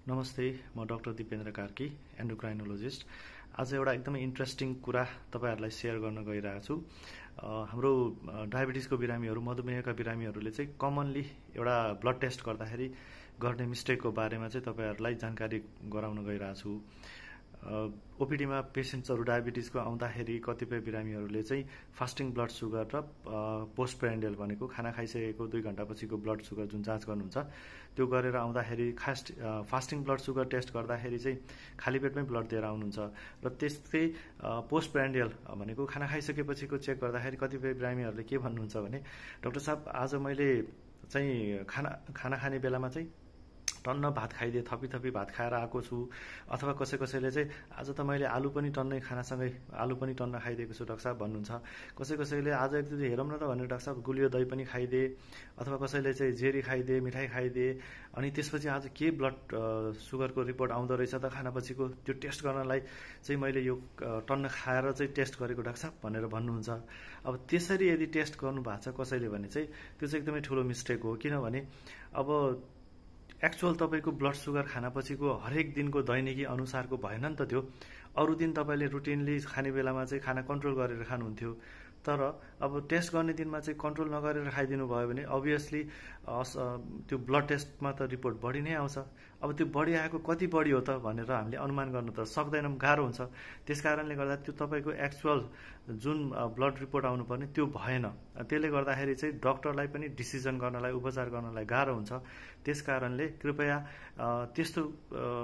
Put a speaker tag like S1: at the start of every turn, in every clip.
S1: नमस्ते, म डाक्टर दिपेन्द्र कार्की, एन्डोक्राइनोलोजिस्ट। आज एउटा एकदमै इन्ट्रेस्टिङ कुरा तपाईँहरूलाई सेयर गर्न गइरहेको छु। हाम्रो डायबिटिजको बिरामीहरू, मधुमेहका बिरामीहरूले चाहिँ कमनली एउटा ब्लड टेस्ट गर्दाखेरि गर्ने मिस्टेकको बारेमा चाहिँ तपाईँहरूलाई जानकारी गराउन गइरहेको छु। ओपिडीमा पेसेन्ट्सहरू डायबिटिजको आउँदाखेरि कतिपय बिरामीहरूले चाहिँ फास्टिङ ब्लड सुगर र पोस्ट प्रेन्डियल भनेको खाना खाइसकेको 2 घण्टापछिको ब्लड सुगर जुन जाँच गर्नुहुन्छ त्यो गरेर आउँदाखेरि फास्टिङ ब्लड सुगर टेस्ट गर्दाखेरि चाहिँ खाली पेटमै ब्लड दिएर आउनुहुन्छ र त्यस्तै पोस्ट प्रेन्डियल भनेको खाना खाइसकेपछिको चेक गर्दाखेरि कतिपय बिरामीहरूले के भन्नुहुन्छ भने, डाक्टर साहब आज मैले चाहिँ खाना खाने बेलामा चाहिँ टन्न भात खाइदिए, थपी भात खाएर आएको छु, अथवा कसैले चाहिँ आज त मैले आलु पनि टन्नै खानासँगै आलु पनि टन्न खाइदिएको छु डाक्टर साहब भन्नुहुन्छ। कसैले आज एक दुई हेरौँ न त भनेर डाक्टर साहब गुलियो दही पनि खाइदिए, अथवा कसैले चाहिँ जेरी खाइदिए, मिठाई खाइदिए, अनि त्यसपछि आज के ब्लड सुगरको रिपोर्ट आउँदो रहेछ त खानापछिको, त्यो टेस्ट गर्नलाई चाहिँ मैले यो टन्न खाएर चाहिँ टेस्ट गरेको डाक्टर साहब भनेर भन्नुहुन्छ। अब त्यसरी यदि टेस्ट गर्नु भएको छ कसैले भने चाहिँ त्यो चाहिँ एकदमै ठुलो मिस्टेक हो। किनभने अब एक्चुअल तपाईँको ब्लड सुगर खानापछिको हरेक दिनको दैनिकी अनुसारको भएन नि त त्यो। अरू दिन तपाईँले रुटिनली खाने बेलामा चाहिँ खाना कन्ट्रोल गरेर खानुहुन्थ्यो, तर अब टेस्ट गर्ने दिनमा चाहिँ कन्ट्रोल नगरेर खाइदिनु भयो भने अभियसली त्यो ब्लड टेस्टमा त रिपोर्ट बढी नै आउँछ। अब त्यो बढी आएको कति बढी हो त भनेर हामीले अनुमान गर्न त सक्दैनौँ, गाह्रो हुन्छ। त्यस कारणले गर्दा त्यो तपाईँको एक्चुअल जुन ब्लड रिपोर्ट आउनुपर्ने त्यो भएन। त्यसले गर्दाखेरि चाहिँ डक्टरलाई पनि डिसिजन गर्नलाई, उपचार गर्नलाई गाह्रो हुन्छ। त्यस कारणले कृपया त्यस्तो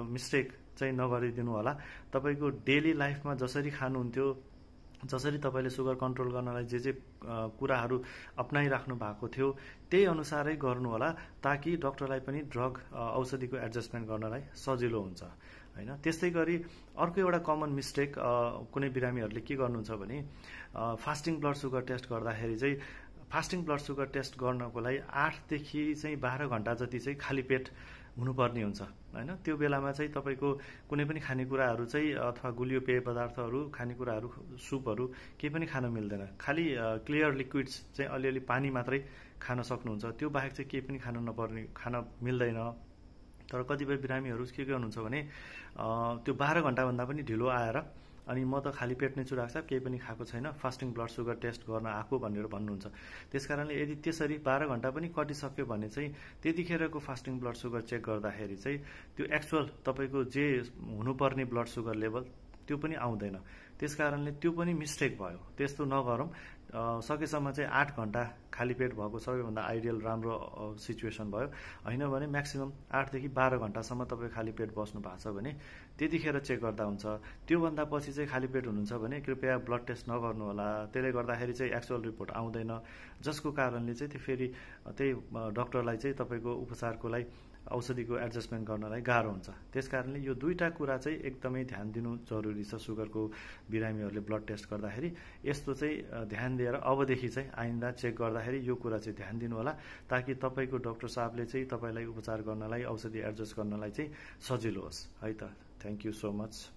S1: मिस्टेक चाहिँ नगरिदिनु होला। तपाईँको डेली लाइफमा जसरी खानुहुन्थ्यो, जसरी तपाईँले सुगर कन्ट्रोल गर्नलाई जे कुराहरू अप्नाइराख्नु भएको थियो त्यही अनुसारै गर्नु होला, ताकि डक्टरलाई पनि ड्रग औषधिको एडजस्टमेन्ट गर्नलाई सजिलो हुन्छ हैन। त्यस्तै गरी अर्को एउटा कमन मिस्टेक कुनै बिरामीहरूले के गर्नुहुन्छ भने, फास्टिङ ब्लड सुगर टेस्ट गर्दाखेरि चाहिँ फास्टिङ ब्लड सुगर टेस्ट गर्नको लागि 8 देखि चाहिँ 12 घण्टा जति चाहिँ खाली पेट हुनुपर्ने हुन्छ हैन। त्यो बेलामा चाहिँ तपाईँको कुनै पनि खानेकुराहरू चाहिँ अथवा गुलियो पेय पदार्थहरू, खानेकुराहरू, सुपहरू केही पनि खान मिल्दैन। खालि क्लियर लिक्विड्स चाहिँ अलिअलि पानी मात्रै खान सक्नुहुन्छ, त्यो बाहेक चाहिँ केही पनि खान मिल्दैन। तर कतिपय बिरामीहरू के गर्नुहुन्छ भने त्यो 12 घण्टाभन्दा पनि ढिलो आएर अनि म त खाली पेट नै छु डाक्टर साहब, केही पनि खाएको छैन, फास्टिङ ब्लड सुगर टेस्ट गर्न आएको भनेर भन्नुहुन्छ। त्यसकारणले यदि त्यसरी 12 घण्टा पनि कटिसक्यो भने चाहिँ त्यतिखेरको फास्टिङ ब्लड सुगर चेक गर्दाखेरि चाहिँ त्यो एक्चुअल तपाईँको जे हुनुपर्ने ब्लड सुगर लेभल त्यो पनि आउँदैन। त्यसकारणले त्यो पनि मिस्टेक भयो, त्यस्तो नगरौँ। सकेसम्म चाहिँ 8 घण्टा खाली पेट भएको सबैभन्दा आइडियल राम्रो सिचुएसन भयो। होइन भने म्याक्सिमम् 8 देखि 12 घण्टासम्म तपाईँ खाली पेट बस्नु भएको छ भने त्यतिखेर चेक गर्दा हुन्छ। त्योभन्दा पछि चाहिँ खाली पेट हुनुहुन्छ भने कृपया ब्लड टेस्ट नगर्नु होला। त्यसले गर्दाखेरि चाहिँ एक्चुअल रिपोर्ट आउँदैन, जसको कारणले चाहिँ त्यो फेरि त्यही डक्टरलाई चाहिँ तपाईँको उपचारको लागि औषधिको एडजस्टमेन्ट गर्नलाई गाह्रो हुन्छ। त्यसकारणले यो दुईटा कुरा चाहिँ एकदमै ध्यान दिनु जरुरी छ। सुगरको बिरामीहरूले ब्लड टेस्ट गर्दाखेरि यस्तो चाहिँ ध्यान दिएर अबदेखि चाहिँ आइन्दा चेक गर्दाखेरि यो कुरा चाहिँ ध्यान दिनु होला, ताकि तपाईँको डाक्टर साहबले चाहिँ तपाईँलाई उपचार गर्नलाई, औषधि एडजस्ट गर्नलाई चाहिँ सजिलो होस् है त। Thank you so much.